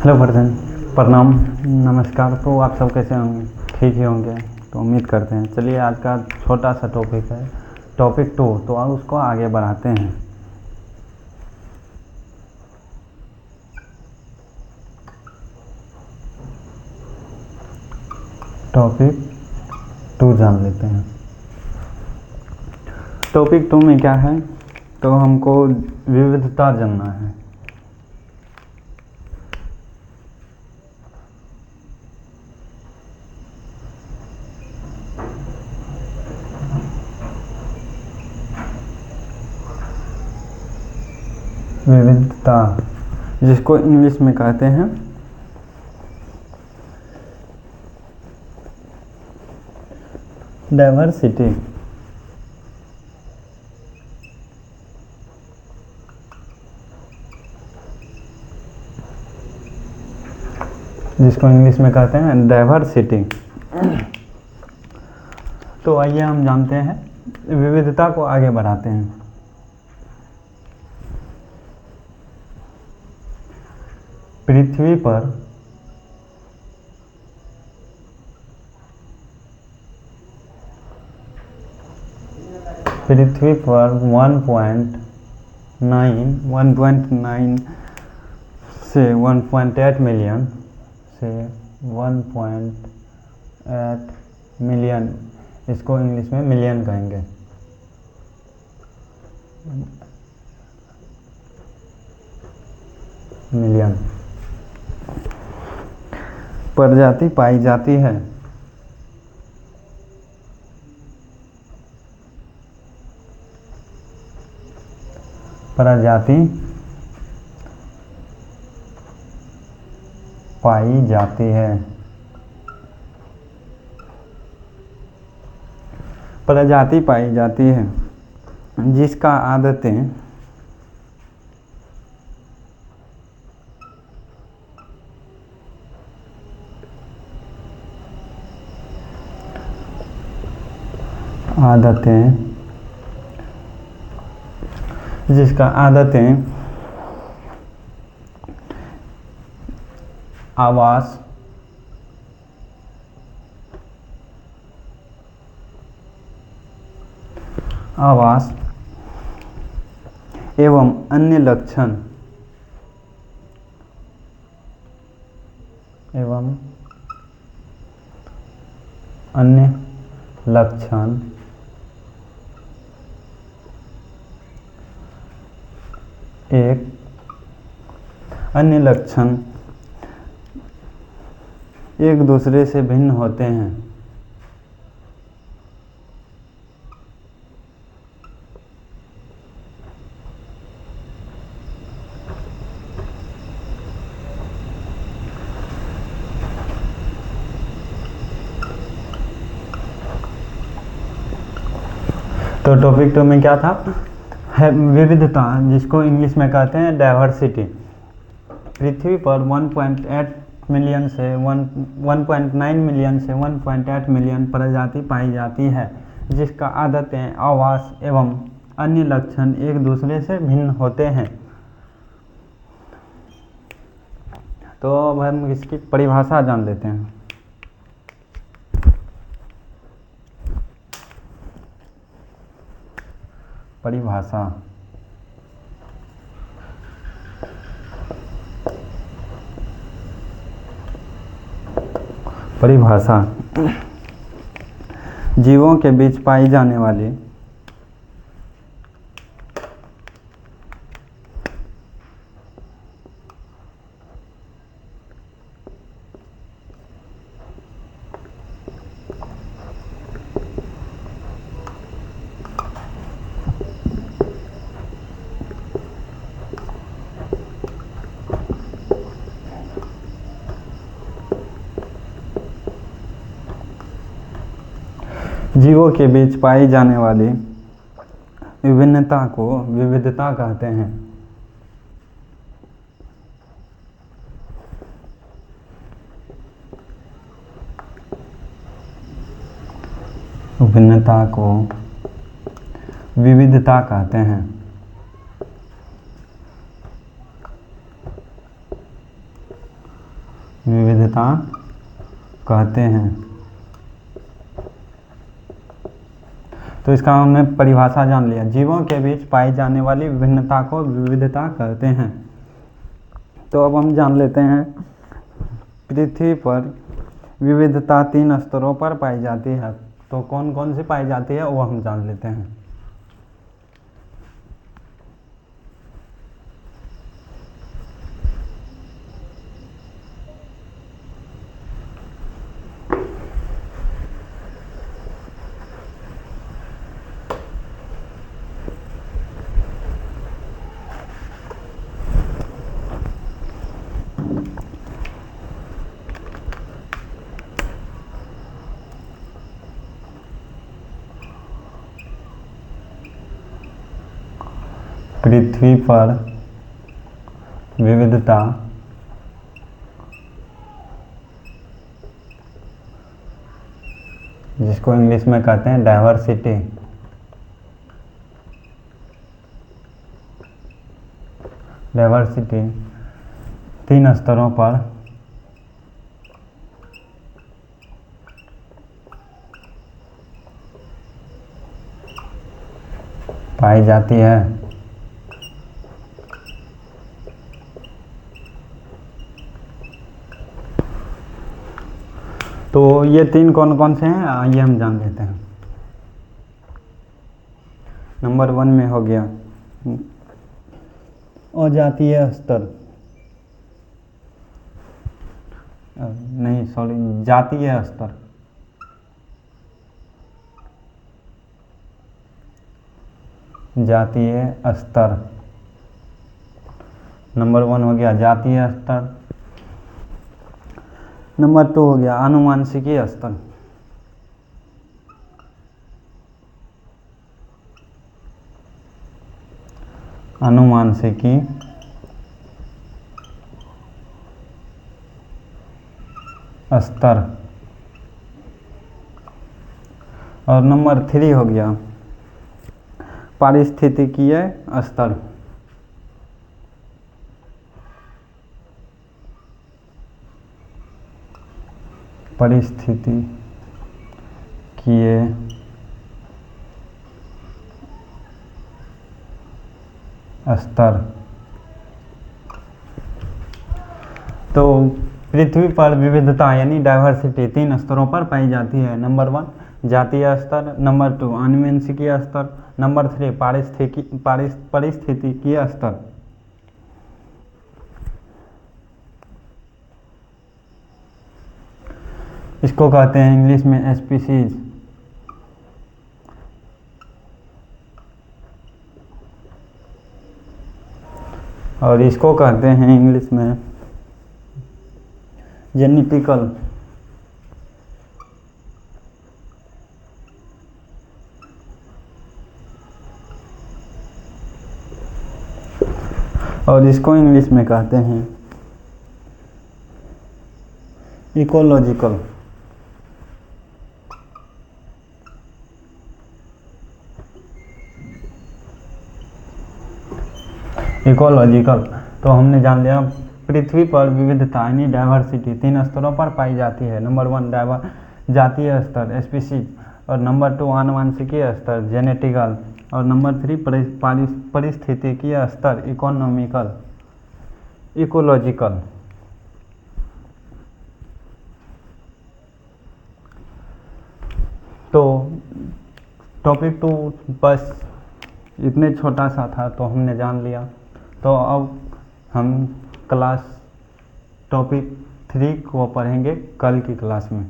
Hello Vardhan, प्रणाम, नमस्कार। तो आप सब कैसे होंगे? ठीक ही होंगे तो उम्मीद करते हैं। चलिए, आज का छोटा सा टॉपिक है, टॉपिक 2, तो अब उसको आगे बढ़ाते हैं। टॉपिक 2 जान लेते हैं। टॉपिक 2 में क्या है, तो हमको विविधता जानना है। विविधता, जिसको इंग्लिश में कहते हैं डाइवर्सिटी। जिसको इंग्लिश में कहते हैं डाइवर्सिटी। तो आइए हम जानते हैं, विविधता को आगे बढ़ाते हैं। पृथ्वी पर पृथ्वी पर 1.9 से 1.8 मिलियन से 1.8 मिलियन, इसको इंग्लिश में मिलियन कहेंगे, मिलियन प्रजाति पाई जाती है। प्रजाति पाई जाती है। प्रजाति पाई जाती है जिसका आदतें आवास एवं अन्य लक्षण एक दूसरे से भिन्न होते हैं। तो टॉपिक 2 में क्या था? है विविधता, जिसको इंग्लिश में कहते हैं डाइवर्सिटी। पृथ्वी पर 1.9 मिलियन से 1.8 मिलियन प्रजाति पाई जाती है जिसका आदतें, आवास एवं अन्य लक्षण एक दूसरे से भिन्न होते हैं। तो अब हम इसकी परिभाषा जान लेते हैं। परिभाषा जीवों के बीच पाई जाने वाली विभिन्नता को विविधता कहते हैं। विभिन्नता को विविधता कहते हैं। विविधता कहते हैं। तो इसका हमने परिभाषा जान लिया। जीवों के बीच पाई जाने वाली विभिन्नता को विविधता कहते हैं। तो अब हम जान लेते हैं पृथ्वी पर विविधता 3 स्तरों पर पाई जाती है। तो कौन कौन सी पाई जाती है वो हम जान लेते हैं। पृथ्वी पर विविधता जिसको इंग्लिश में कहते हैं डाइवर्सिटी, डाइवर्सिटी 3 स्तरों पर पाई जाती है। तो ये 3 कौन कौन से हैं आइए हम जान लेते हैं। नंबर 1 में हो गया अजातीय स्तर, नहीं सॉरी जातीय स्तर। जातीय स्तर नंबर 1 हो गया जातीय स्तर। नंबर 2 हो गया आनुवांशिकी स्तर। आनुवांशिकी स्तर। और नंबर 3 हो गया पारिस्थितिकीय स्तर। पारिस्थितिकीय स्तर। तो पृथ्वी पर विविधता यानी डाइवर्सिटी 3 स्तरों पर पाई जाती है। नंबर 1 जातीय स्तर, नंबर 2 आनुवंशिकीय स्तर, नंबर 3 पारिस्थितिकीय स्तर। इसको कहते हैं इंग्लिश में स्पीशीज। और इसको कहते हैं इंग्लिश में जेनेटिकल। और इसको इंग्लिश में कहते हैं इकोलॉजिकल। इकोलॉजिकल। तो हमने जान लिया पृथ्वी पर विविधता यानी डाइवर्सिटी 3 स्तरों पर पाई जाती है। नंबर 1 जातीय स्तर स्पीशीज, और नंबर 2 आनुवंशिकीय स्तर जेनेटिकल, और नंबर 3 पारिस्थितिकीय स्तर इकोनॉमिकल इकोलॉजिकल। तो टॉपिक 2 बस इतने छोटा सा था तो हमने जान लिया। तो अब हम टॉपिक 3 को पढ़ेंगे कल की क्लास में।